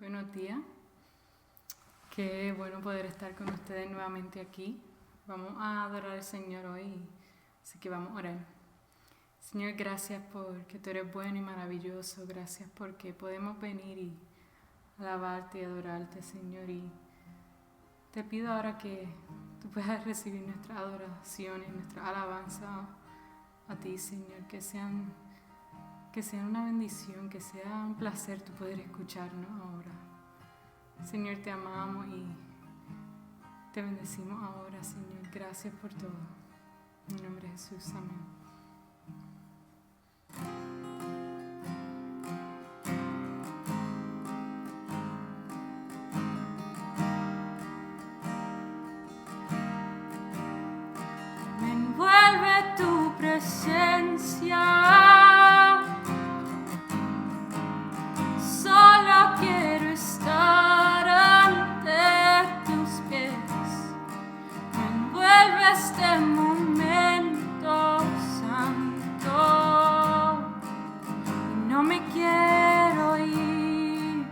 Buenos días. Qué bueno poder estar con ustedes nuevamente aquí. Vamos a adorar al Señor hoy, así que vamos a orar. Señor, gracias porque tú eres bueno y maravilloso. Gracias porque podemos venir y alabarte y adorarte, Señor. Y te pido ahora que tú puedas recibir nuestras adoraciones, nuestra alabanza a ti, Señor, que sean una bendición, que sea un placer tu poder escucharnos ahora. Señor, te amamos y te bendecimos ahora, Señor. Gracias por todo. En el nombre de Jesús, amén. Me envuelve tu presencia. Solo quiero estar ante tus pies. Me envuelve este momento santo y no me quiero ir.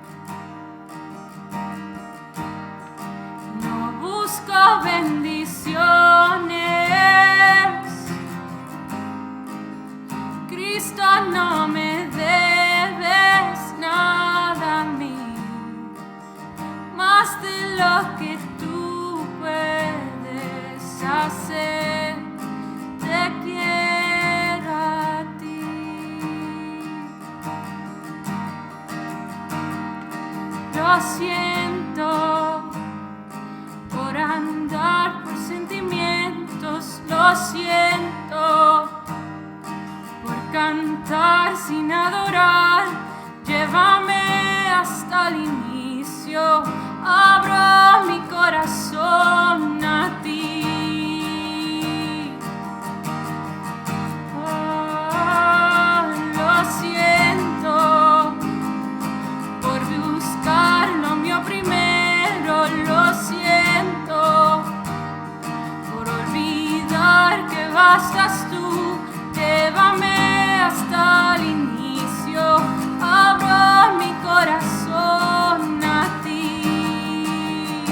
No busco bendiciones. Cristo, no me debes nada a mí, más de lo que tú puedes hacer. Te quiero a ti. Lo siento por andar por sentimientos, lo siento por cantar sin adorar. Llévame hasta el inicio, abro mi corazón a ti. Oh, lo siento por buscar lo mío primero, lo siento por olvidar que bastas tú. Llévame hasta el inicio, abro mi corazón a ti.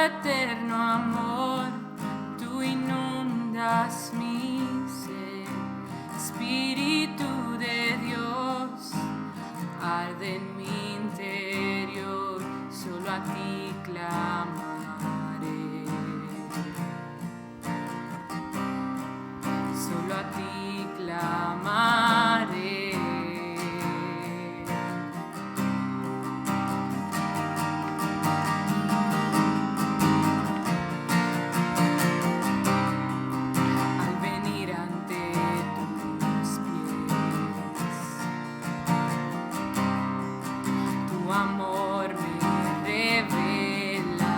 eterno amor, tú inundas mi ser. Espíritu de Dios, arde en mi interior, solo a ti clamaré. Solo a ti clamaré. Al venir ante tus pies, tu amor me revela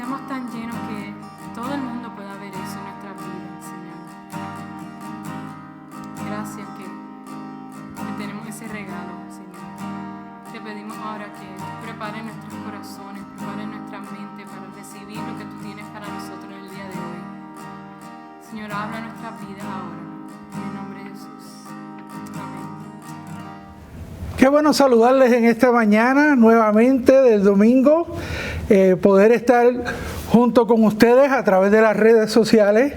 seamos tan llenos que todo el mundo pueda ver eso en nuestras vidas, Señor. Gracias que tenemos ese regalo, Señor. Te pedimos ahora que prepares nuestros corazones, prepares nuestra mente para recibir lo que tú tienes para nosotros en el día de hoy. Señor, habla nuestras vidas ahora. En el nombre de Jesús. Amén. Qué bueno saludarles en esta mañana nuevamente del domingo, poder estar junto con ustedes a través de las redes sociales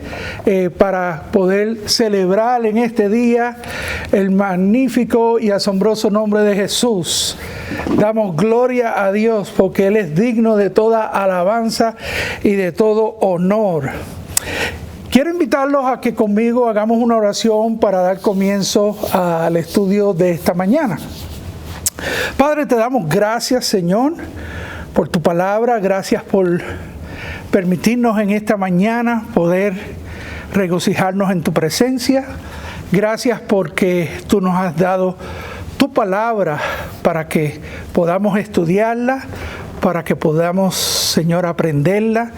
para poder celebrar en este día el magnífico y asombroso nombre de Jesús. Damos gloria a Dios porque Él es digno de toda alabanza y de todo honor. Quiero invitarlos a que conmigo hagamos una oración para dar comienzo al estudio de esta mañana. Padre, te damos gracias, Señor, por tu palabra. Gracias por permitirnos en esta mañana poder regocijarnos en tu presencia. Gracias porque tú nos has dado tu palabra para que podamos estudiarla, para que podamos, Señor, aprenderla,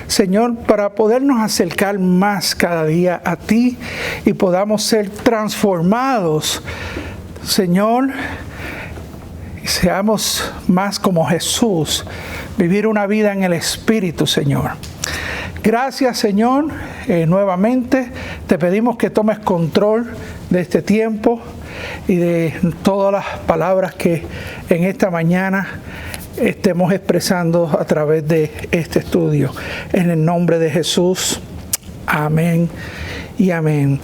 Señor, para podernos acercar más cada día a ti y podamos ser transformados, Señor, y seamos más como Jesús, vivir una vida en el Espíritu, Señor. Gracias, Señor, nuevamente te pedimos que tomes control de este tiempo y de todas las palabras que en esta mañana estemos expresando a través de este estudio. En el nombre de Jesús, amén y amén.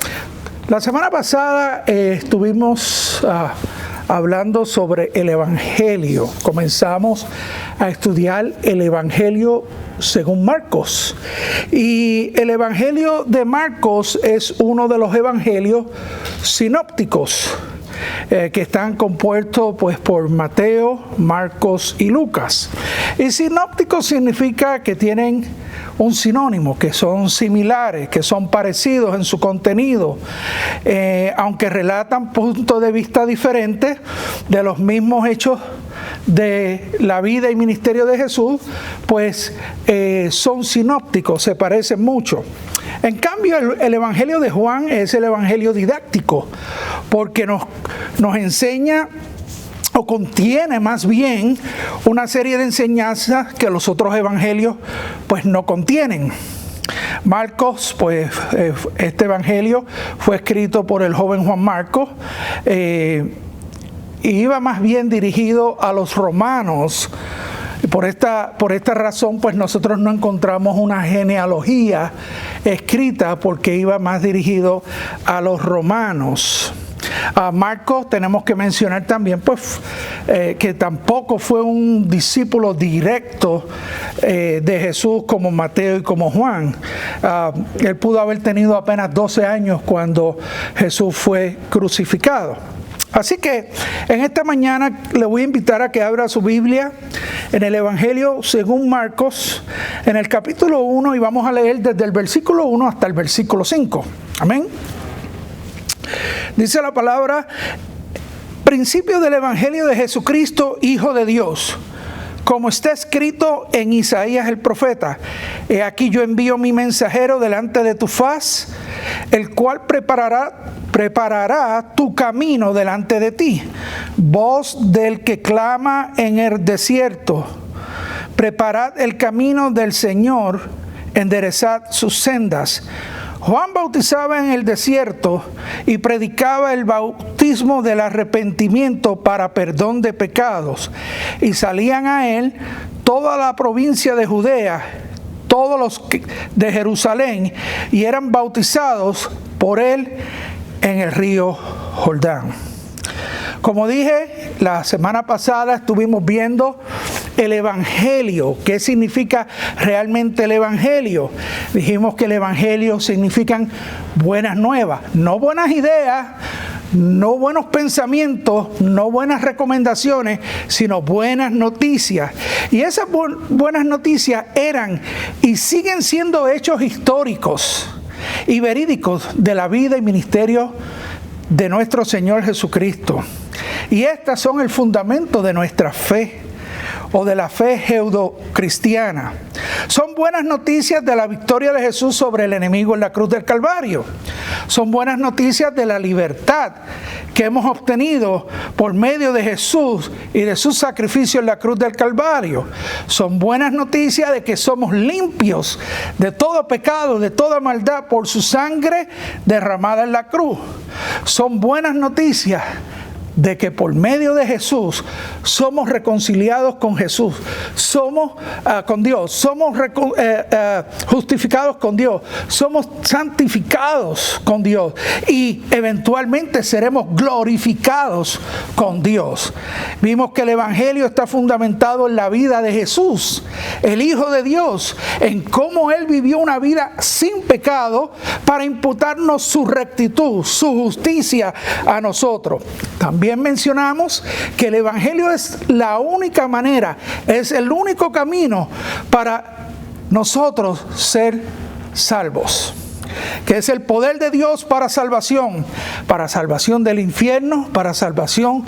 La semana pasada estuvimos hablando sobre el Evangelio. Comenzamos a estudiar el Evangelio según Marcos. Y el Evangelio de Marcos es uno de los evangelios sinópticos, que están compuestos pues por Mateo, Marcos y Lucas. Y sinópticos significa que tienen un sinónimo, que son similares, que son parecidos en su contenido, aunque relatan puntos de vista diferentes de los mismos hechos de la vida y ministerio de Jesús, pues son sinópticos, se parecen mucho. En cambio, el Evangelio de Juan es el Evangelio didáctico, porque nos enseña o contiene más bien una serie de enseñanzas que los otros evangelios pues no contienen. Marcos, pues este evangelio fue escrito por el joven Juan Marcos, y iba más bien dirigido a los romanos. Por esta razón, pues nosotros no encontramos una genealogía escrita porque iba más dirigido a los romanos. A Marcos tenemos que mencionar también pues, que tampoco fue un discípulo directo de Jesús como Mateo y como Juan. Él pudo haber tenido apenas 12 años cuando Jesús fue crucificado. Así que en esta mañana le voy a invitar a que abra su Biblia en el Evangelio según Marcos, en el capítulo 1, y vamos a leer desde el versículo 1 hasta el versículo 5. Amén. Dice la palabra: principio del Evangelio de Jesucristo, Hijo de Dios, como está escrito en Isaías el profeta: he aquí yo envío mi mensajero delante de tu faz, el cual preparará tu camino delante de ti. Voz del que clama en el desierto: preparad el camino del Señor, enderezad sus sendas. Juan bautizaba en el desierto y predicaba el bautismo del arrepentimiento para perdón de pecados. Y salían a él toda la provincia de Judea, todos los de Jerusalén, y eran bautizados por él en el río Jordán. Como dije, la semana pasada estuvimos viendo el Evangelio. ¿Qué significa realmente el Evangelio? Dijimos que el Evangelio significan buenas nuevas, no buenas ideas, no buenos pensamientos, no buenas recomendaciones, sino buenas noticias. Y esas buenas noticias eran y siguen siendo hechos históricos y verídicos de la vida y ministerio de nuestro Señor Jesucristo. Y estas son el fundamento de nuestra fe. o de la fe judeocristiana. Son buenas noticias de la victoria de Jesús sobre el enemigo en la cruz del Calvario. Son buenas noticias de la libertad que hemos obtenido por medio de Jesús y de su sacrificio en la cruz del Calvario. Son buenas noticias de que somos limpios de todo pecado, de toda maldad por su sangre derramada en la cruz. Son buenas noticias de que por medio de Jesús somos reconciliados con Jesús, somos con Dios, somos justificados con Dios, somos santificados con Dios y eventualmente seremos glorificados con Dios. Vimos que el Evangelio está fundamentado en la vida de Jesús, el Hijo de Dios, en cómo Él vivió una vida sin pecado para imputarnos su rectitud, su justicia a nosotros. También mencionamos que el Evangelio es la única manera, es el único camino para nosotros ser salvos, que es el poder de Dios para salvación del infierno, para salvación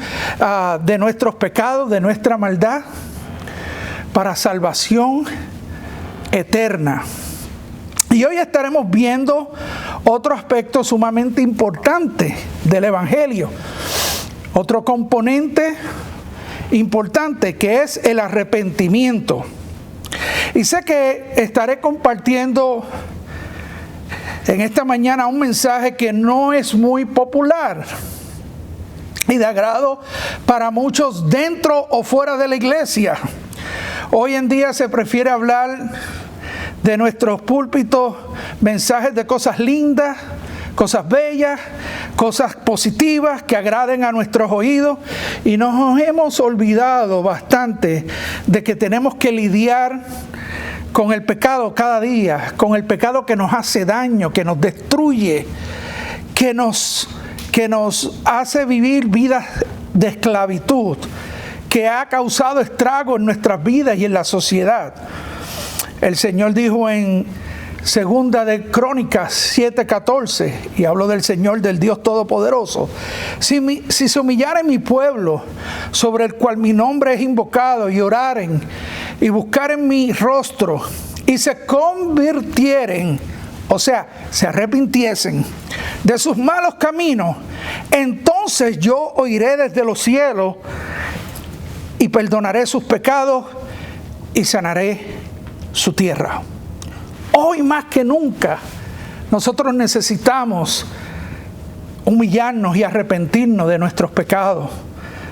de nuestros pecados, de nuestra maldad, para salvación eterna. Y hoy estaremos viendo otro aspecto sumamente importante del Evangelio. Otro componente importante que es el arrepentimiento. Y sé que estaré compartiendo en esta mañana un mensaje que no es muy popular y de agrado para muchos dentro o fuera de la iglesia. Hoy en día se prefiere hablar de nuestros púlpitos mensajes de cosas lindas, cosas bellas, cosas positivas que agraden a nuestros oídos, y nos hemos olvidado bastante de que tenemos que lidiar con el pecado cada día, con el pecado que nos hace daño, que nos destruye, que nos hace vivir vidas de esclavitud, que ha causado estragos en nuestras vidas y en la sociedad. El Señor dijo en Segunda de Crónicas 7:14, y hablo del Señor, del Dios Todopoderoso: si se humillare mi pueblo, sobre el cual mi nombre es invocado, y oraren y buscaren mi rostro, y se convirtieren, o sea, se arrepintiesen de sus malos caminos, entonces yo oiré desde los cielos y perdonaré sus pecados y sanaré su tierra. Hoy más que nunca nosotros necesitamos humillarnos y arrepentirnos de nuestros pecados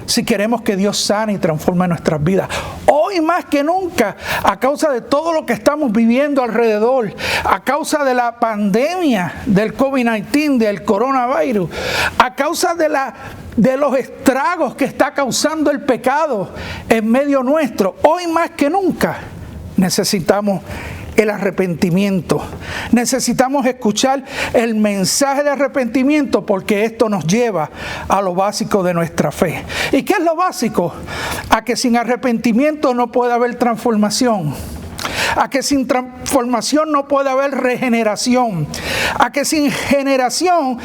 si queremos que Dios sane y transforme nuestras vidas. Hoy más que nunca, a causa de todo lo que estamos viviendo alrededor, a causa de la pandemia del COVID-19, del coronavirus, a causa de los estragos que está causando el pecado en medio nuestro, hoy más que nunca necesitamos el arrepentimiento. Necesitamos escuchar el mensaje de arrepentimiento, porque esto nos lleva a lo básico de nuestra fe. ¿Y qué es lo básico? A que sin arrepentimiento no puede haber transformación. A que sin transformación no puede haber regeneración. A que sin regeneración,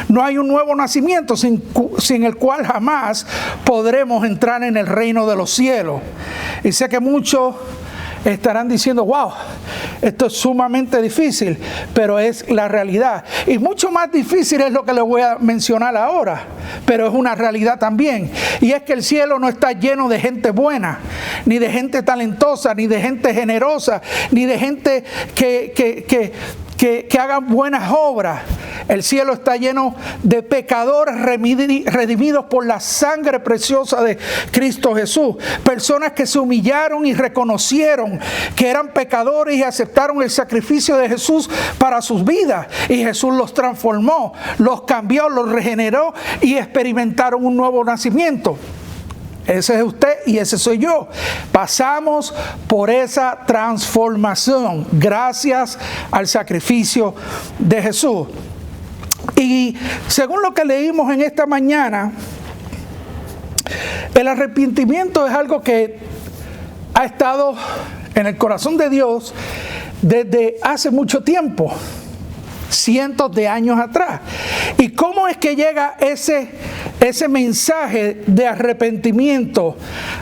no hay un nuevo nacimiento sin el cual jamás podremos entrar en el reino de los cielos. Y sé que muchos estarán diciendo: wow, esto es sumamente difícil, pero es la realidad. Y mucho más difícil es lo que les voy a mencionar ahora, pero es una realidad también. Y es que el cielo no está lleno de gente buena, ni de gente talentosa, ni de gente generosa, ni de gente que hagan buenas obras. El cielo está lleno de pecadores redimidos por la sangre preciosa de Cristo Jesús. Personas que se humillaron y reconocieron que eran pecadores y aceptaron el sacrificio de Jesús para sus vidas. Y Jesús los transformó, los cambió, los regeneró y experimentaron un nuevo nacimiento. Ese es usted y ese soy yo. Pasamos por esa transformación gracias al sacrificio de Jesús. Y según lo que leímos en esta mañana, el arrepentimiento es algo que ha estado en el corazón de Dios desde hace mucho cientos de años atrás. ¿Y cómo es que llega ese ese mensaje de arrepentimiento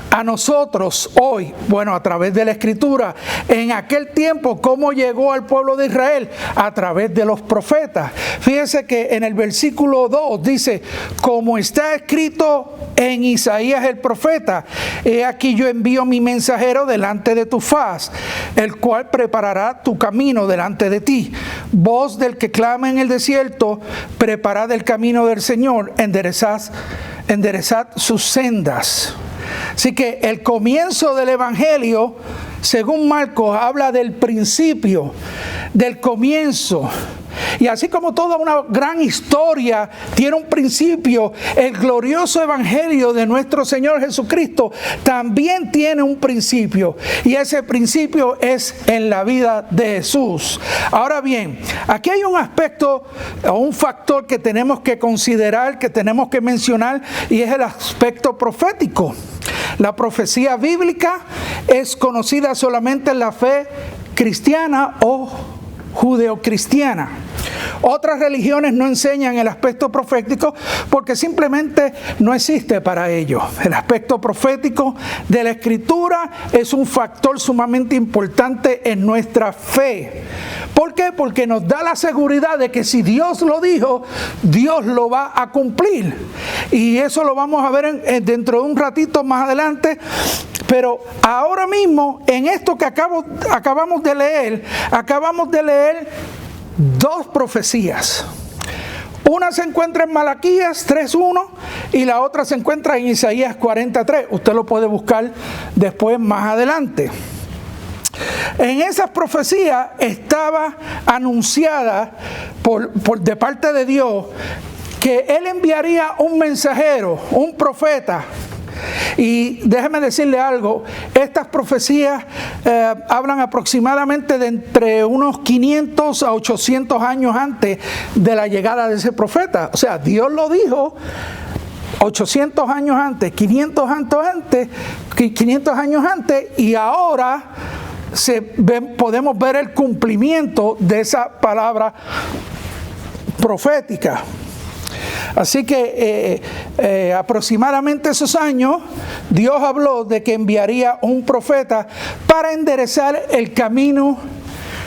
a nosotros hoy, bueno, a través de la Escritura, en aquel tiempo, ¿cómo llegó al pueblo de Israel? A través de los profetas. Fíjense que en el versículo 2 dice, como está escrito en Isaías el profeta, he aquí yo envío mi mensajero delante de tu faz, el cual preparará tu camino delante de ti. Voz del que clama en el desierto, preparad el camino del Señor, enderezad sus sendas. Así que el comienzo del Evangelio, según Marcos, habla del principio, del comienzo. Y así como toda una gran historia tiene un principio, el glorioso Evangelio de nuestro Señor Jesucristo también tiene un principio. Y ese principio es en la vida de Jesús. Ahora bien, aquí hay un aspecto o un factor que tenemos que considerar, que tenemos que mencionar, y es el aspecto profético. La profecía bíblica es conocida solamente en la fe cristiana o judeocristiana. Otras religiones no enseñan el aspecto profético porque simplemente no existe para ellos. El aspecto profético de la Escritura es un factor sumamente importante en nuestra fe. ¿Por qué? Porque nos da la seguridad de que si Dios lo dijo, Dios lo va a cumplir. Y eso lo vamos a ver dentro de un ratito más adelante. Pero ahora mismo, en esto que acabamos de leer dos profecías. Una se encuentra en Malaquías 3:1 y la otra se encuentra en Isaías 43. Usted lo puede buscar después más adelante. En esas profecías estaba anunciada de parte de Dios que Él enviaría un mensajero, un profeta. Y déjeme decirle algo, estas profecías hablan aproximadamente de entre unos 500 a 800 años antes de la llegada de ese profeta. O sea, Dios lo dijo 800 años antes, 500 años antes, y ahora podemos ver el cumplimiento de esa palabra profética. Así que aproximadamente esos años, Dios habló de que enviaría un profeta para enderezar el camino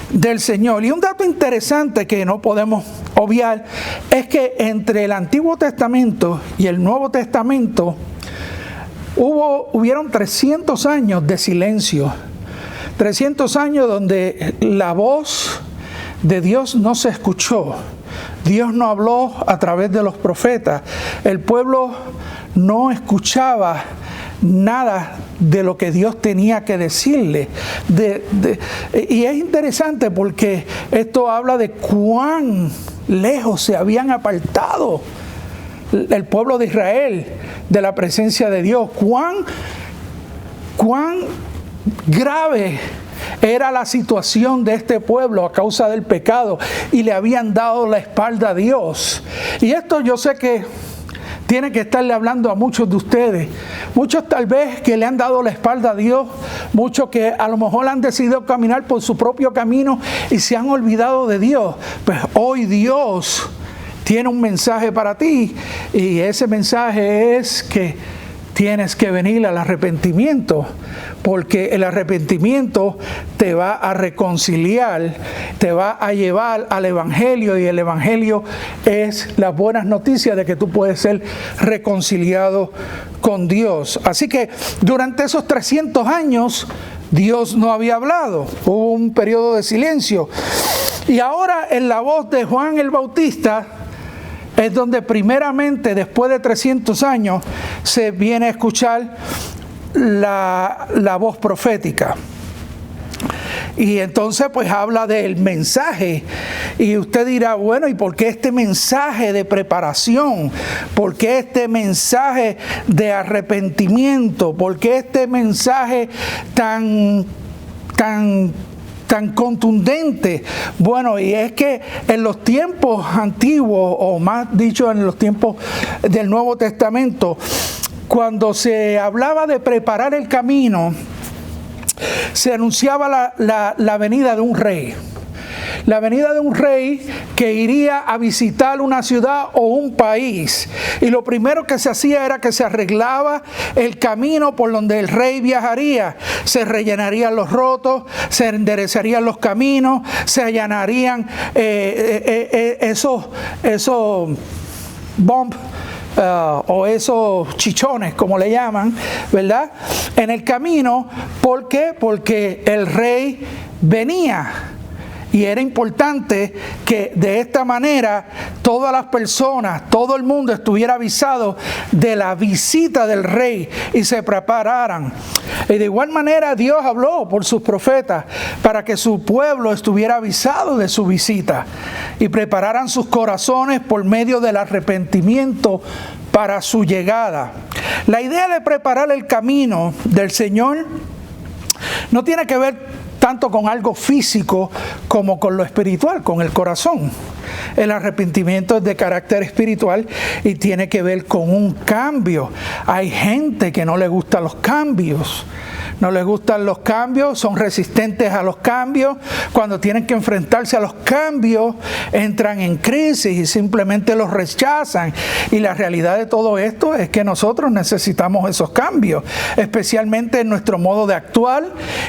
del Señor. Y un dato interesante que no podemos obviar es que entre el Antiguo Testamento y el Nuevo Testamento hubieron 300 años de silencio. 300 años donde la voz de Dios no se escuchó. Dios no habló a través de los profetas. El pueblo no escuchaba nada de lo que Dios tenía que decirle. Y es interesante porque esto habla de cuán lejos se habían apartado el pueblo de Israel de la presencia de Dios. Cuán grave era la situación de este pueblo a causa del pecado, y le habían dado la espalda a Dios. Y esto yo sé que tiene que estarle hablando a muchos de ustedes, muchos tal vez que le han dado la espalda a Dios, muchos que a lo mejor han decidido caminar por su propio camino y se han olvidado de Dios. Pues hoy Dios tiene un mensaje para ti, y ese mensaje es que tienes que venir al arrepentimiento, porque el arrepentimiento te va a reconciliar, te va a llevar al Evangelio, y el Evangelio es las buenas noticias de que tú puedes ser reconciliado con Dios. Así que durante esos 300 años Dios no había hablado, hubo un periodo de silencio. Y ahora en la voz de Juan el Bautista es donde primeramente, después de 300 años, se viene a escuchar la voz profética. Y entonces pues habla del mensaje. Y usted dirá, bueno, ¿y por qué este mensaje de preparación? ¿Por qué este mensaje de arrepentimiento? ¿Por qué este mensaje tan contundente? Bueno, y es que en los tiempos antiguos, o más dicho en los tiempos del Nuevo Testamento, cuando se hablaba de preparar el camino, se anunciaba la venida de un rey. la venida de un rey que iría a visitar una ciudad o un país. Y lo primero que se hacía era que se arreglaba el camino por donde el rey viajaría. Se rellenarían los rotos, se enderezarían los caminos, se allanarían esos bumps, o esos chichones, como le llaman, ¿verdad? En el camino. ¿Por qué? Porque el rey venía. Y era importante que de esta manera todas las personas, todo el mundo estuviera avisado de la visita del rey y se prepararan. Y de igual manera Dios habló por sus profetas para que su pueblo estuviera avisado de su visita y prepararan sus corazones por medio del arrepentimiento para su llegada. La idea de preparar el camino del Señor no tiene que ver tanto con algo físico como con lo espiritual, con el corazón. El arrepentimiento es de carácter espiritual y tiene que ver con un cambio. Hay gente que no le gustan los cambios. No les gustan los cambios, son resistentes a los cambios. Cuando tienen que enfrentarse a los cambios, entran en crisis y simplemente los rechazan. Y la realidad de todo esto es que nosotros necesitamos esos cambios, especialmente en nuestro modo de actuar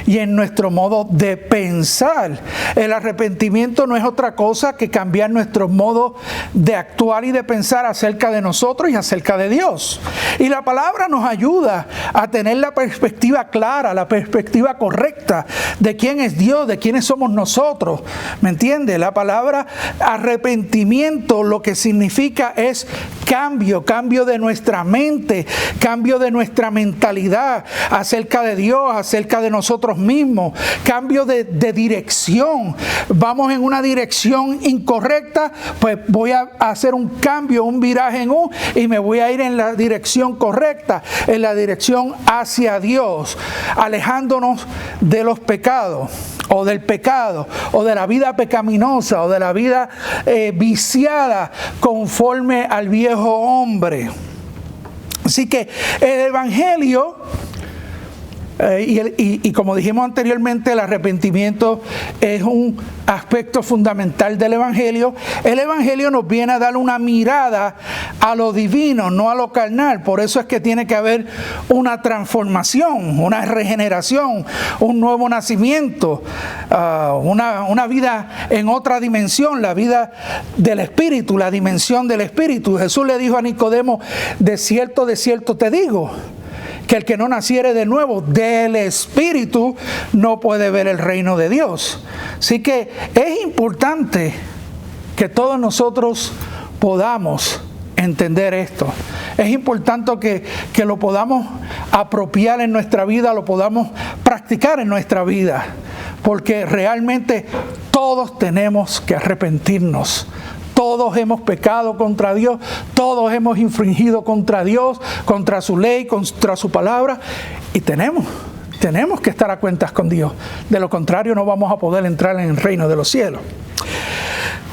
y en nuestro modo de pensar. El arrepentimiento no es otra cosa que cambiar nuestro modo de actuar y de pensar acerca de nosotros y acerca de Dios. Y la palabra nos ayuda a tener la perspectiva clara, la perspectiva correcta de quién es Dios, de quiénes somos nosotros. ¿Me entiende? La palabra arrepentimiento lo que significa es cambio de nuestra mente, cambio de nuestra mentalidad acerca de Dios, acerca de nosotros mismos, cambio de dirección. Vamos en una dirección incorrecta, pues voy a hacer un cambio, un viraje en U y me voy a ir en la dirección correcta, en la dirección hacia Dios, alejándonos de los pecados o del pecado o de la vida pecaminosa o de la vida viciada conforme al viejo hombre. Así que el Evangelio y como dijimos anteriormente, el arrepentimiento es un aspecto fundamental del Evangelio. El Evangelio nos viene a dar una mirada a lo divino, no a lo carnal. Por eso es que tiene que haber una transformación, una regeneración, un nuevo nacimiento, una vida en otra dimensión, la vida del Espíritu, la dimensión del Espíritu. Jesús le dijo a Nicodemo: de cierto te digo, que el que no naciere de nuevo del Espíritu no puede ver el reino de Dios. Así que es importante que todos nosotros podamos entender esto. Es importante que lo podamos apropiar en nuestra vida, lo podamos practicar en nuestra vida, porque realmente todos tenemos que arrepentirnos. Todos hemos pecado contra Dios, todos hemos infringido contra Dios, contra su ley, contra su palabra, y tenemos que estar a cuentas con Dios. De lo contrario, no vamos a poder entrar en el reino de los cielos.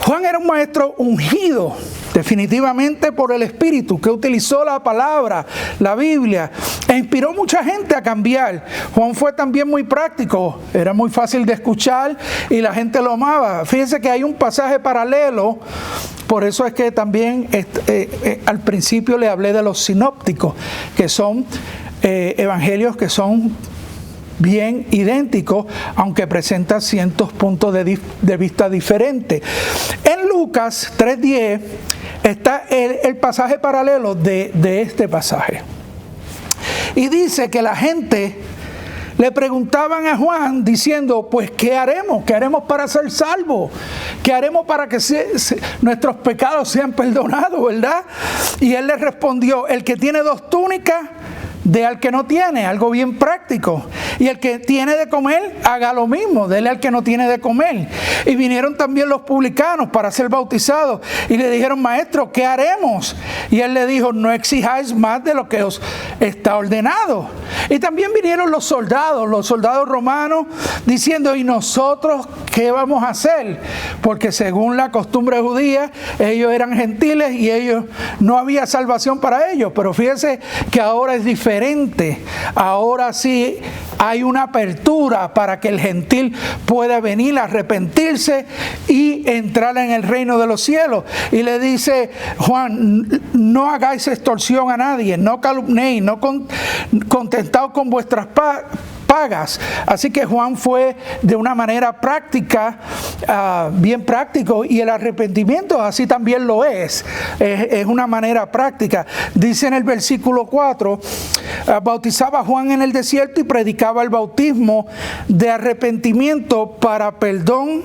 Juan era un maestro ungido definitivamente por el Espíritu, que utilizó la palabra, la Biblia, e inspiró mucha gente a cambiar. Juan fue también muy práctico, era muy fácil de escuchar y la gente lo amaba. Fíjense que hay un pasaje paralelo, por eso es que también al principio le hablé de los sinópticos, que son evangelios que son bien idénticos, aunque presentan cientos puntos de vista diferentes. En Lucas 3:10 está el pasaje paralelo de este pasaje. Y dice que la gente le preguntaban a Juan diciendo: pues ¿qué haremos? ¿Qué haremos para ser salvos? ¿Qué haremos para que nuestros pecados sean perdonados, verdad? Y él les respondió: el que tiene 2 túnicas, dé al que no tiene, algo bien práctico. Y el que tiene de comer, haga lo mismo, dele al que no tiene de comer. Y vinieron también los publicanos para ser bautizados y le dijeron: maestro, ¿qué haremos? Y él le dijo: no exijáis más de lo que os está ordenado. Y también vinieron los soldados romanos, diciendo: ¿y nosotros qué vamos a hacer? Porque según la costumbre judía, ellos eran gentiles y ellos no había salvación para ellos. Pero fíjense que ahora es diferente. diferente. Ahora sí hay una apertura para que el gentil pueda venir a arrepentirse y entrar en el reino de los cielos. Y le dice Juan, no hagáis extorsión a nadie, no calumniéis, no contentaos con vuestras pagas. Así que Juan fue de una manera práctica, bien práctico, y el arrepentimiento así también lo es una manera práctica. Dice en el versículo 4, bautizaba a Juan en el desierto y predicaba el bautismo de arrepentimiento para perdón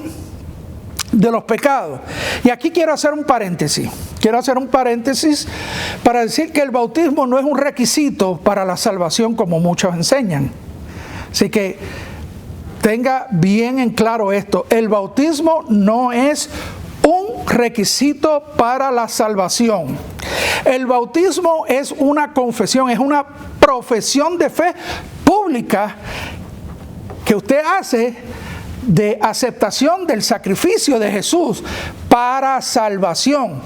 de los pecados. Y aquí quiero hacer un paréntesis. Quiero hacer un paréntesis para decir que el bautismo no es un requisito para la salvación como muchos enseñan. Así que tenga bien en claro esto. El bautismo no es un requisito para la salvación. El bautismo es una confesión, es una profesión de fe pública que usted hace de aceptación del sacrificio de Jesús para salvación.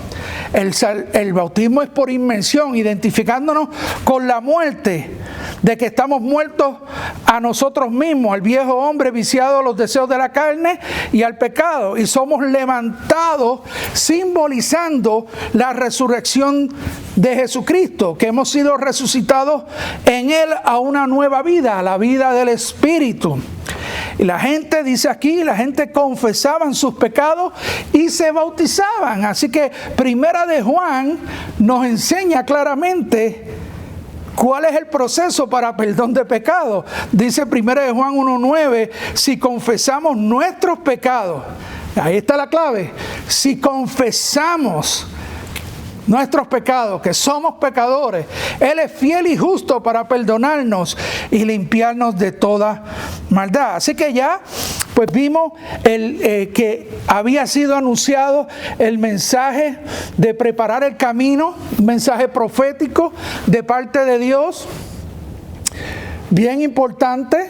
El bautismo es por inmersión, identificándonos con la muerte, de que estamos muertos a nosotros mismos, al viejo hombre viciado a los deseos de la carne y al pecado, y somos levantados simbolizando la resurrección de Jesucristo, que hemos sido resucitados en Él a una nueva vida, a la vida del Espíritu. Y la gente, dice aquí, la gente confesaban sus pecados y se bautizaban. Así que Primera de Juan nos enseña claramente cuál es el proceso para perdón de pecados. Dice Primera de Juan 1:9, si confesamos nuestros pecados, ahí está la clave, si confesamos nuestros pecados, que somos pecadores, Él es fiel y justo para perdonarnos y limpiarnos de toda maldad. Así que ya pues vimos que había sido anunciado el mensaje de preparar el camino, un mensaje profético de parte de Dios. Bien importante.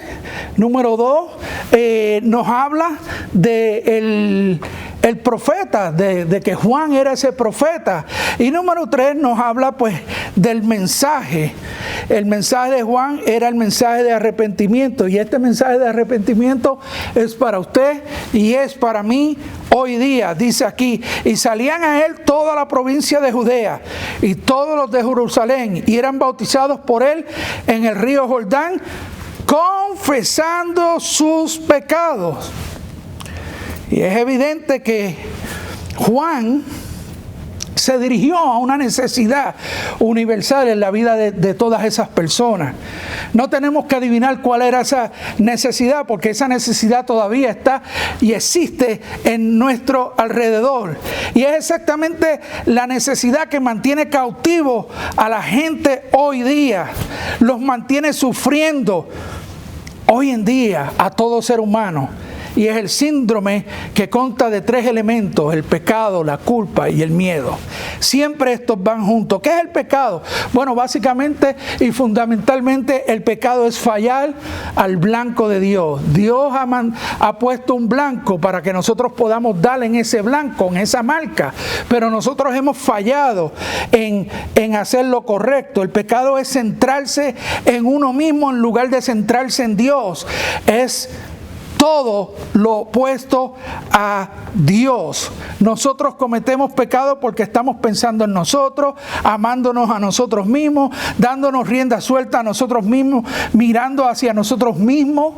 Número 2, nos habla de el profeta, de que Juan era ese profeta. Y número 3, nos habla pues del mensaje. El mensaje de Juan era el mensaje de arrepentimiento, y este mensaje de arrepentimiento es para usted y es para mí hoy día. Dice aquí, y salían a él toda la provincia de Judea y todos los de Jerusalén, y eran bautizados por él en el río Jordán, confesando sus pecados. Y es evidente que Juan se dirigió a una necesidad universal en la vida de todas esas personas. No tenemos que adivinar cuál era esa necesidad, porque esa necesidad todavía está y existe en nuestro alrededor. Y es exactamente la necesidad que mantiene cautivo a la gente hoy día, los mantiene sufriendo hoy en día a todo ser humano. Y es el síndrome que consta de 3 elementos: el pecado, la culpa y el miedo. Siempre estos van juntos. ¿Qué es el pecado? Bueno, básicamente y fundamentalmente el pecado es fallar al blanco de Dios. Dios ha puesto un blanco para que nosotros podamos darle en ese blanco, en esa marca. Pero nosotros hemos fallado en hacer lo correcto. El pecado es centrarse en uno mismo en lugar de centrarse en Dios. Es todo lo opuesto a Dios. Nosotros cometemos pecado porque estamos pensando en nosotros, amándonos a nosotros mismos, dándonos rienda suelta a nosotros mismos, mirando hacia nosotros mismos,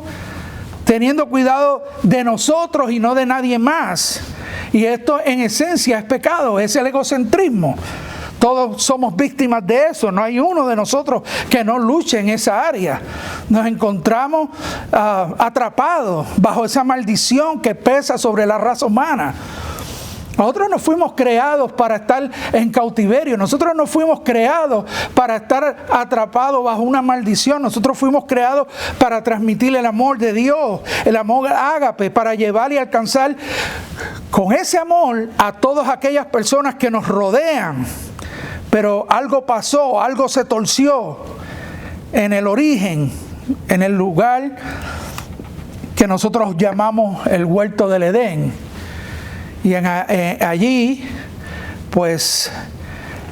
teniendo cuidado de nosotros y no de nadie más. Y esto en esencia es pecado, es el egocentrismo. Todos somos víctimas de eso. No hay uno de nosotros que no luche en esa área. Nos encontramos atrapados bajo esa maldición que pesa sobre la raza humana. Nosotros no fuimos creados para estar en cautiverio. Nosotros no fuimos creados para estar atrapados bajo una maldición. Nosotros fuimos creados para transmitir el amor de Dios, el amor ágape, para llevar y alcanzar con ese amor a todas aquellas personas que nos rodean. Pero algo pasó, algo se torció en el origen, en el lugar que nosotros llamamos el huerto del Edén. Y allí, pues,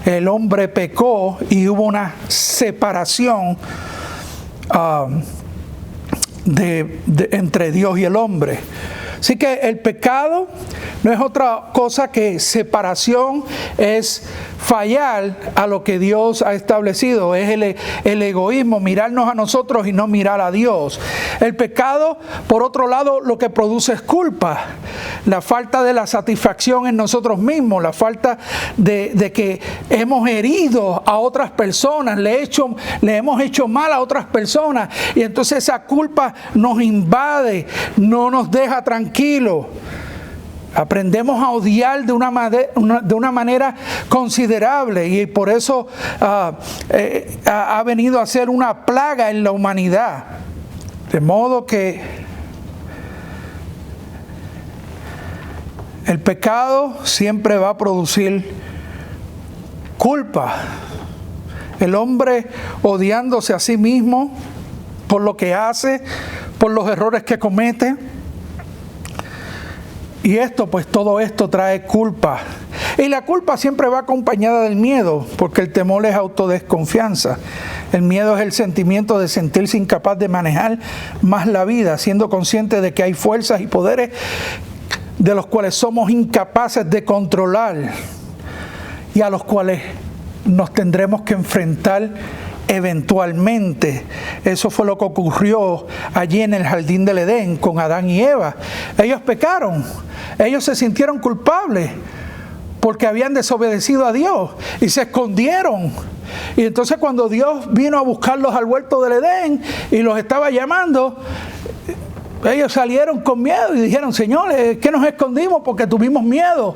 el hombre pecó y hubo una separación entre Dios y el hombre. Así que el pecado no es otra cosa que separación, es fallar a lo que Dios ha establecido, es el egoísmo, mirarnos a nosotros y no mirar a Dios. El pecado, por otro lado, lo que produce es culpa, la falta de la satisfacción en nosotros mismos, la falta de que hemos herido a otras personas, le hemos hecho mal a otras personas, y entonces esa culpa nos invade, no nos deja tranquilos. Aprendemos a odiar de una manera considerable, y por eso ha venido a ser una plaga en la humanidad. De modo que el pecado siempre va a producir culpa. El hombre odiándose a sí mismo por lo que hace, por los errores que comete. Y todo esto trae culpa. Y la culpa siempre va acompañada del miedo, porque el temor es autodesconfianza. El miedo es el sentimiento de sentirse incapaz de manejar más la vida, siendo consciente de que hay fuerzas y poderes de los cuales somos incapaces de controlar y a los cuales nos tendremos que enfrentar eventualmente. Eso fue lo que ocurrió allí en el jardín del Edén con Adán y Eva. Ellos pecaron, ellos se sintieron culpables porque habían desobedecido a Dios y se escondieron. Y entonces cuando Dios vino a buscarlos al huerto del Edén y los estaba llamando, ellos salieron con miedo y dijeron: Señor, ¿es que nos escondimos porque tuvimos miedo?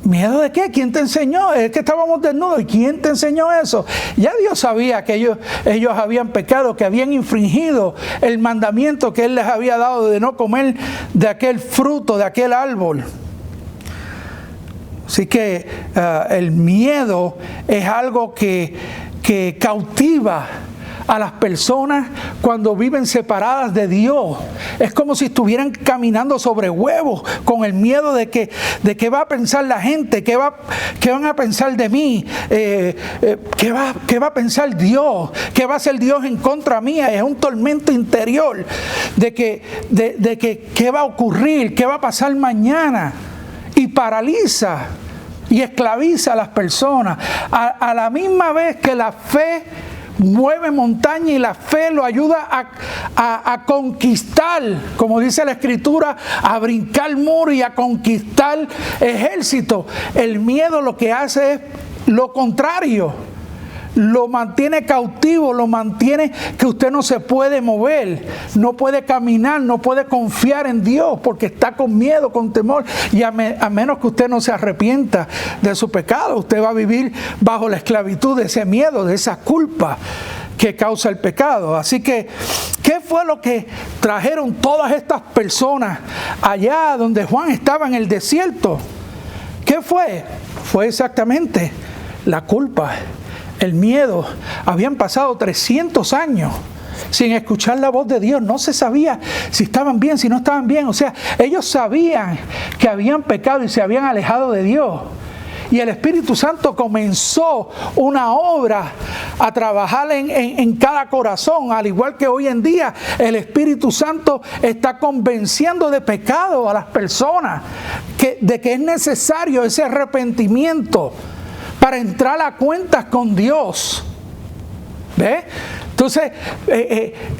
¿Miedo de qué? ¿Quién te enseñó? Es que estábamos desnudos. ¿Y quién te enseñó eso? Ya Dios sabía que ellos habían pecado, que habían infringido el mandamiento que Él les había dado de no comer de aquel fruto, de aquel árbol. Así que el miedo es algo que cautiva a las personas cuando viven separadas de Dios. Es como si estuvieran caminando sobre huevos, con el miedo de qué va a pensar la gente, qué van a pensar de mí, qué va a pensar Dios, qué va a hacer Dios en contra mía. Es un tormento interior de que qué va a ocurrir, qué va a pasar mañana, y paraliza y esclaviza a las personas a la misma vez que la fe mueve montaña y la fe lo ayuda a conquistar, como dice la Escritura, a brincar muros y a conquistar ejércitos. El miedo lo que hace es lo contrario, lo mantiene cautivo, lo mantiene que usted no se puede mover, no puede caminar, no puede confiar en Dios porque está con miedo, con temor, y a menos que usted no se arrepienta de su pecado, usted va a vivir bajo la esclavitud de ese miedo, de esa culpa que causa el pecado. Así que, ¿qué fue lo que trajeron todas estas personas allá donde Juan estaba en el desierto? ¿Qué fue? Fue exactamente la culpa, el miedo. Habían pasado 300 años sin escuchar la voz de Dios. No se sabía si estaban bien, si no estaban bien. O sea, ellos sabían que habían pecado y se habían alejado de Dios. Y el Espíritu Santo comenzó una obra a trabajar en cada corazón. Al igual que hoy en día, el Espíritu Santo está convenciendo de pecado a las personas, de que es necesario ese arrepentimiento para entrar a cuentas con Dios. ¿Ve? Entonces,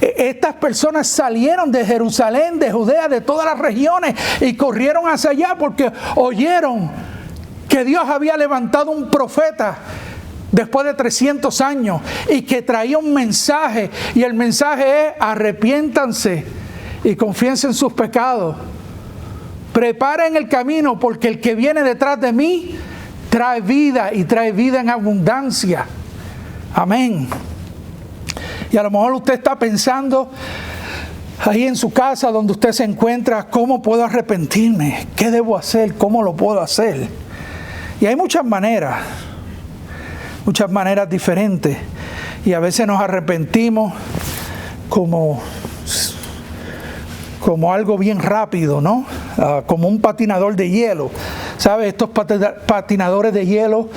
estas personas salieron de Jerusalén, de Judea, de todas las regiones, y corrieron hacia allá porque oyeron que Dios había levantado un profeta después de 300 años y que traía un mensaje, y el mensaje es: arrepiéntanse y confiesen sus pecados, preparen el camino, porque el que viene detrás de mí trae vida, y trae vida en abundancia. Amén. Y a lo mejor usted está pensando ahí en su casa donde usted se encuentra: ¿cómo puedo arrepentirme? ¿Qué debo hacer? ¿Cómo lo puedo hacer? Y hay muchas maneras diferentes, y a veces nos arrepentimos como algo bien rápido, ¿no? Como un patinador de hielo. ¿Sabe? Estos patinadores de hielo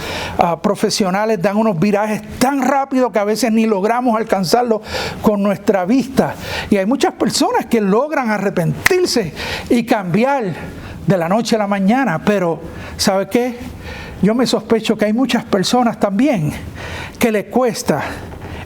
profesionales dan unos virajes tan rápidos que a veces ni logramos alcanzarlo con nuestra vista. Y hay muchas personas que logran arrepentirse y cambiar de la noche a la mañana, pero ¿sabe qué? Yo me sospecho que hay muchas personas también que les cuesta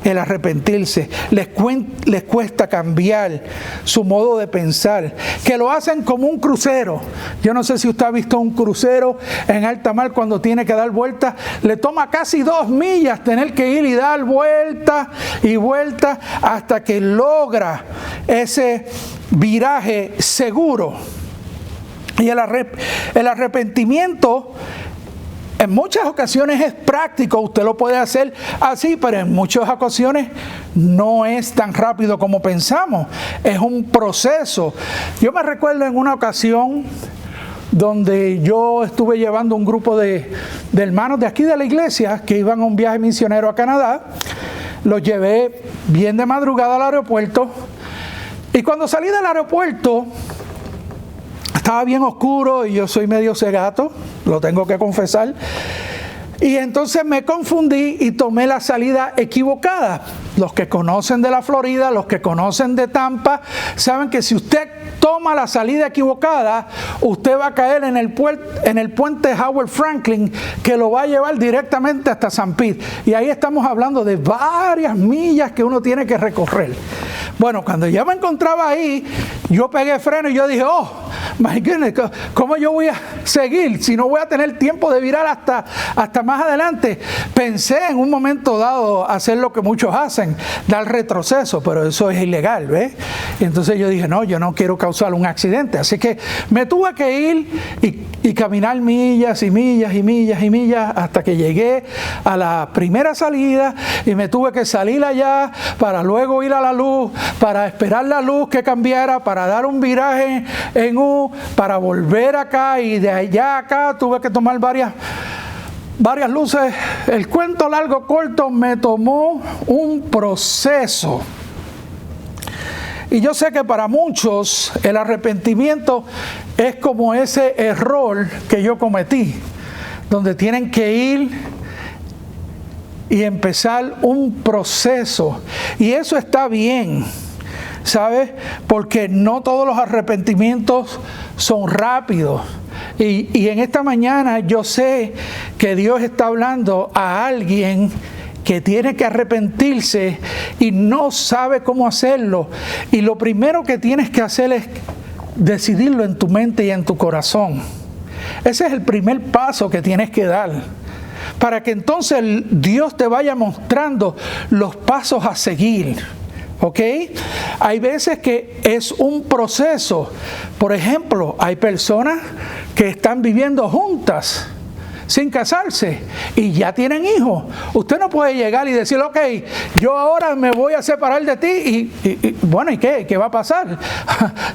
el arrepentirse, les cuesta cambiar su modo de pensar, que lo hacen como un crucero. Yo no sé si usted ha visto un crucero en alta mar cuando tiene que dar vueltas, le toma casi 2 millas tener que ir y dar vueltas y vueltas hasta que logra ese viraje seguro. Y el arrepentimiento en muchas ocasiones es práctico, usted lo puede hacer así, pero en muchas ocasiones no es tan rápido como pensamos, es un proceso. Yo me recuerdo en una ocasión donde yo estuve llevando un grupo de hermanos de aquí de la iglesia que iban a un viaje misionero a Canadá. Los llevé bien de madrugada al aeropuerto y cuando salí del aeropuerto estaba bien oscuro y yo soy medio cegato, lo tengo que confesar. Y entonces me confundí y tomé la salida equivocada. Los que conocen de la Florida, los que conocen de Tampa, saben que si usted toma la salida equivocada, usted va a caer en el puente Howard Franklin, que lo va a llevar directamente hasta San Pete. Y ahí estamos hablando de varias millas que uno tiene que recorrer. Bueno, cuando ya me encontraba ahí, yo pegué freno y yo dije, oh, my goodness, ¿cómo yo voy a seguir si no voy a tener tiempo de virar hasta más adelante? Pensé en un momento dado hacer lo que muchos hacen, dar retroceso, pero eso es ilegal, ¿ves? Y entonces yo dije, no, yo no quiero causar un accidente, así que me tuve que ir y caminar millas y millas y millas y millas hasta que llegué a la primera salida y me tuve que salir allá para luego ir a la luz, para esperar la luz que cambiara, para dar un viraje en U, para volver acá y de allá a acá tuve que tomar varias luces. El cuento largo corto, me tomó un proceso. Y yo sé que para muchos el arrepentimiento es como ese error que yo cometí, donde tienen que ir y empezar un proceso. Y eso está bien, ¿sabes? Porque no todos los arrepentimientos son rápidos. Y en esta mañana yo sé que Dios está hablando a alguien que tiene que arrepentirse y no sabe cómo hacerlo. Y lo primero que tienes que hacer es decidirlo en tu mente y en tu corazón. Ese es el primer paso que tienes que dar, para que entonces Dios te vaya mostrando los pasos a seguir. ¿Ok? Hay veces que es un proceso. Por ejemplo, hay personas que están viviendo juntas sin casarse y ya tienen hijos. Usted no puede llegar y decir, ok, yo ahora me voy a separar de ti y bueno, ¿y qué? ¿Qué va a pasar?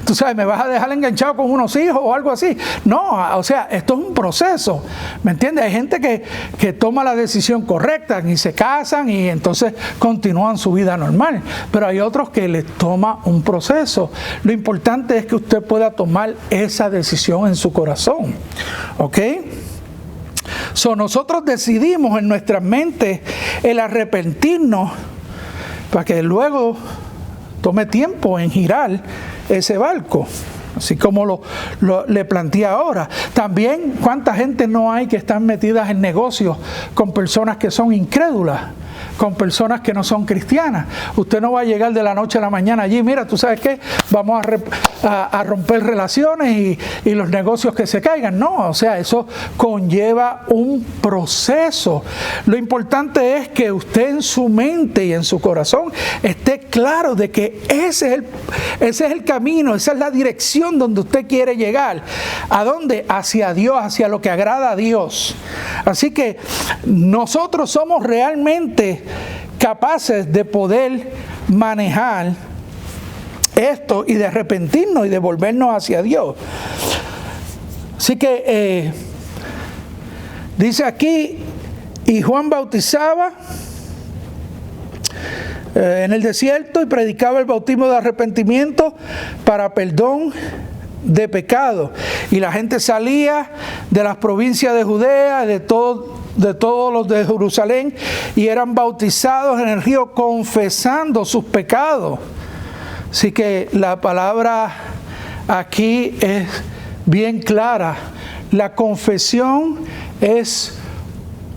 Tú sabes, ¿me vas a dejar enganchado con unos hijos o algo así? No, o sea, esto es un proceso, ¿me entiendes? Hay gente que toma la decisión correcta y se casan y entonces continúan su vida normal, pero hay otros que les toma un proceso. Lo importante es que usted pueda tomar esa decisión en su corazón, ¿ok? Nosotros decidimos en nuestra mente el arrepentirnos para que luego tome tiempo en girar ese barco, así como le planteé ahora. También, ¿cuánta gente no hay que están metidas en negocios con personas que son incrédulas, con personas que no son cristianas? Usted no va a llegar de la noche a la mañana allí, mira, ¿tú sabes qué? Vamos a romper relaciones y los negocios que se caigan. No, o sea, eso conlleva un proceso. Lo importante es que usted en su mente y en su corazón esté claro de que ese es el camino, esa es la dirección donde usted quiere llegar. ¿A dónde? Hacia Dios, hacia lo que agrada a Dios. Así que nosotros somos realmente capaces de poder manejar esto y de arrepentirnos y de volvernos hacia Dios. Así que dice aquí, y Juan bautizaba en el desierto y predicaba el bautismo de arrepentimiento para perdón de pecado. Y la gente salía de las provincias de Judea, de todo de todos los de Jerusalén y eran bautizados en el río confesando sus pecados. Así que la palabra aquí es bien clara. La confesión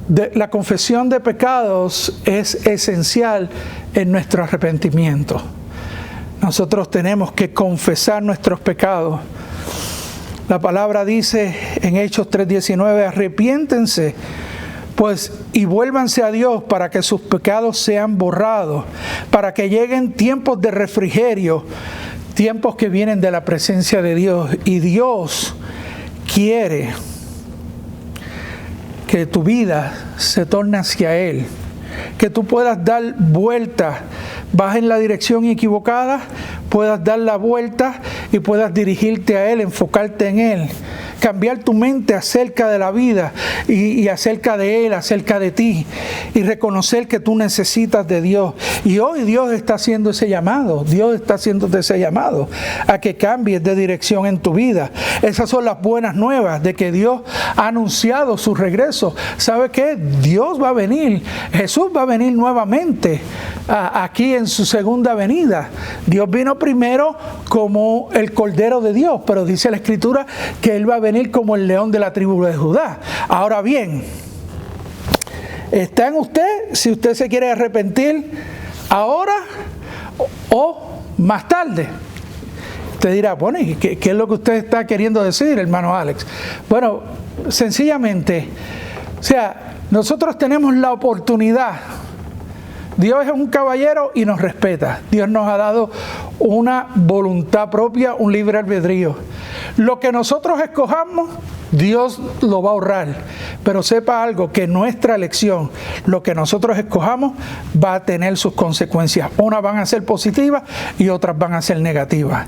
de pecados es esencial en nuestro arrepentimiento. Nosotros tenemos que confesar nuestros pecados. La palabra dice en Hechos 3:19, arrepiéntense pues y vuélvanse a Dios para que sus pecados sean borrados, para que lleguen tiempos de refrigerio, tiempos que vienen de la presencia de Dios. Y Dios quiere que tu vida se torne hacia Él, que tú puedas dar vuelta, vas en la dirección equivocada, puedas dar la vuelta y puedas dirigirte a Él, enfocarte en Él, cambiar tu mente acerca de la vida y acerca de Él, acerca de ti, y reconocer que tú necesitas de Dios. Y hoy Dios está haciendo ese llamado, Dios está haciéndote ese llamado a que cambies de dirección en tu vida. Esas son las buenas nuevas de que Dios ha anunciado su regreso. ¿Sabe qué? Dios va a venir, Jesús va a venir nuevamente aquí en su segunda venida. Dios vino primero como el Cordero de Dios, pero dice la Escritura que Él va a venir como el león de la tribu de Judá. Ahora bien, está en usted si usted se quiere arrepentir ahora o más tarde. Usted dirá, bueno, ¿y qué es lo que usted está queriendo decir, hermano Alex? Bueno, sencillamente, o sea, nosotros tenemos la oportunidad. Dios es un caballero y nos respeta. Dios nos ha dado una voluntad propia, un libre albedrío. Lo que nosotros escojamos, Dios lo va a ahorrar. Pero sepa algo, que nuestra elección, lo que nosotros escojamos, va a tener sus consecuencias. Unas van a ser positivas y otras van a ser negativas.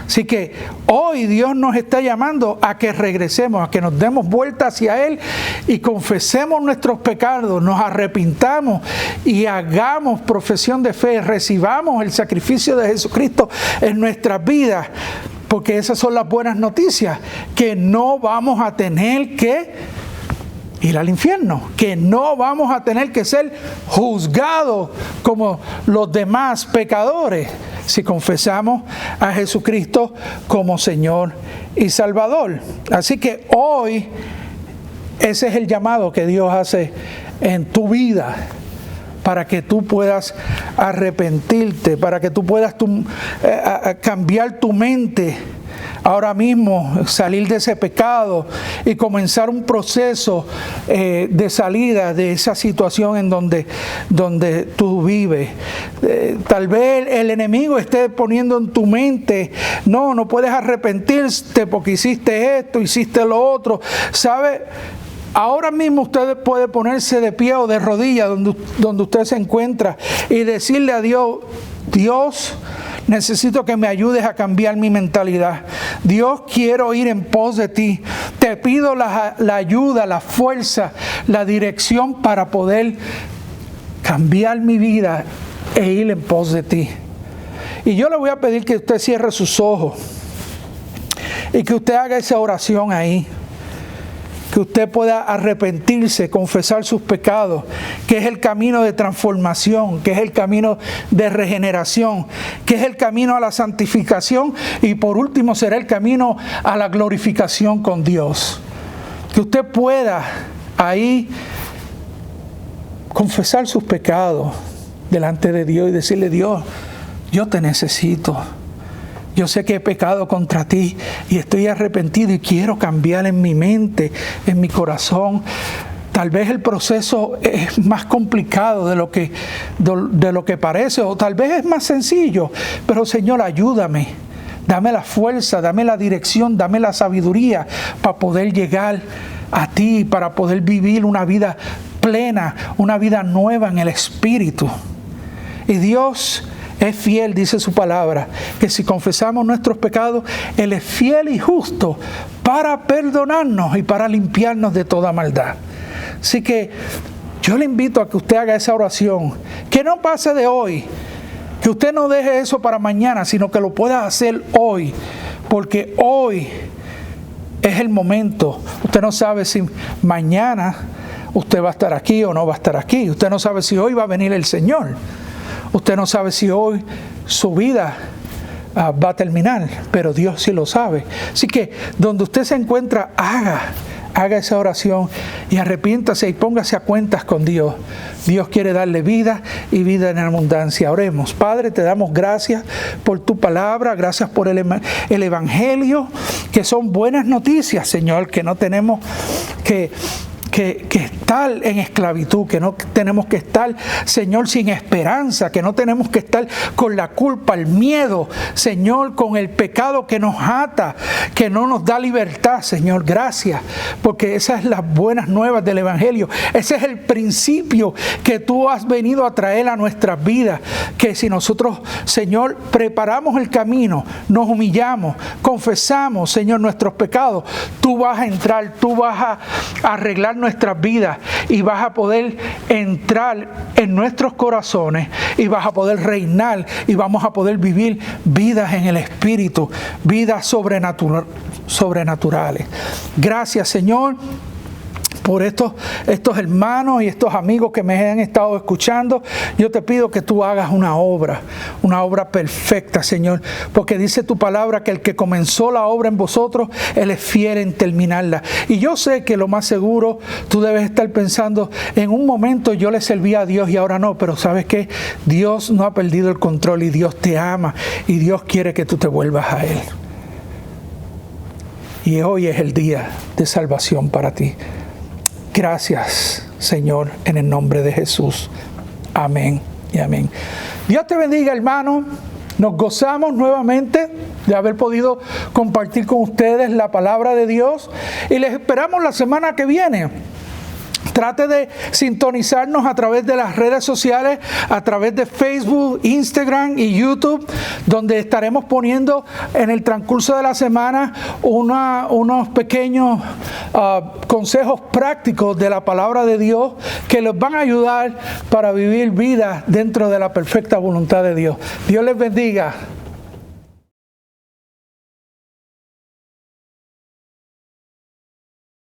Así que hoy Dios nos está llamando a que regresemos, a que nos demos vuelta hacia Él y confesemos nuestros pecados, nos arrepintamos y hagamos profesión de fe, recibamos el sacrificio de Jesucristo en nuestras vidas, porque esas son las buenas noticias, que no vamos a tener que ir al infierno, que no vamos a tener que ser juzgados como los demás pecadores si confesamos a Jesucristo como Señor y Salvador. Así que hoy ese es el llamado que Dios hace en tu vida, para que tú puedas arrepentirte, para que tú puedas cambiar tu mente ahora mismo, salir de ese pecado y comenzar un proceso de salida de esa situación en donde tú vives. Tal vez el enemigo esté poniendo en tu mente, no puedes arrepentirte porque hiciste esto, hiciste lo otro. ¿Sabe? Ahora mismo usted puede ponerse de pie o de rodillas donde usted se encuentra y decirle a Dios, Dios, necesito que me ayudes a cambiar mi mentalidad. Dios, quiero ir en pos de ti. Te pido la ayuda, la fuerza, la dirección para poder cambiar mi vida e ir en pos de ti. Y yo le voy a pedir que usted cierre sus ojos y que usted haga esa oración ahí. Que usted pueda arrepentirse, confesar sus pecados, que es el camino de transformación, que es el camino de regeneración, que es el camino a la santificación y por último será el camino a la glorificación con Dios. Que usted pueda ahí confesar sus pecados delante de Dios y decirle, Dios, yo te necesito. Yo sé que he pecado contra ti y estoy arrepentido y quiero cambiar en mi mente, en mi corazón. Tal vez el proceso es más complicado de lo que parece, o tal vez es más sencillo, pero Señor, ayúdame. Dame la fuerza, dame la dirección, dame la sabiduría para poder llegar a ti, para poder vivir una vida plena, una vida nueva en el Espíritu. Y Dios es fiel, dice su palabra, que si confesamos nuestros pecados, Él es fiel y justo para perdonarnos y para limpiarnos de toda maldad. Así que yo le invito a que usted haga esa oración, que no pase de hoy, que usted no deje eso para mañana, sino que lo pueda hacer hoy, porque hoy es el momento. Usted no sabe si mañana usted va a estar aquí o no va a estar aquí. Usted no sabe si hoy va a venir el Señor. Usted no sabe si hoy su vida va a terminar, pero Dios sí lo sabe. Así que donde usted se encuentra, haga esa oración y arrepiéntase y póngase a cuentas con Dios. Dios quiere darle vida y vida en abundancia. Oremos. Padre, te damos gracias por tu palabra, gracias por el Evangelio, que son buenas noticias, Señor, que no tenemos que estar en esclavitud, que no tenemos que estar, Señor, sin esperanza, que no tenemos que estar con la culpa, el miedo, Señor, con el pecado que nos ata, que no nos da libertad, Señor. Gracias, porque esas son las buenas nuevas del Evangelio. Ese es el principio que tú has venido a traer a nuestras vidas, que si nosotros, Señor, preparamos el camino, nos humillamos, confesamos, Señor, nuestros pecados, tú vas a entrar, tú vas a arreglar nuestras vidas y vas a poder entrar en nuestros corazones y vas a poder reinar y vamos a poder vivir vidas en el Espíritu, vidas sobrenaturales. Gracias, Señor, por estos hermanos y estos amigos que me han estado escuchando. Yo te pido que tú hagas una obra perfecta, Señor, porque dice tu palabra que el que comenzó la obra en vosotros, Él es fiel en terminarla. Y yo sé que lo más seguro, tú debes estar pensando, en un momento yo le servía a Dios y ahora no, pero ¿sabes qué? Dios no ha perdido el control y Dios te ama y Dios quiere que tú te vuelvas a Él. Y hoy es el día de salvación para ti. Gracias, Señor, en el nombre de Jesús. Amén y amén. Dios te bendiga, hermano. Nos gozamos nuevamente de haber podido compartir con ustedes la palabra de Dios y les esperamos la semana que viene. Trate de sintonizarnos a través de las redes sociales, a través de Facebook, Instagram y YouTube, donde estaremos poniendo en el transcurso de la semana unos pequeños consejos prácticos de la palabra de Dios que les van a ayudar para vivir vidas dentro de la perfecta voluntad de Dios. Dios les bendiga.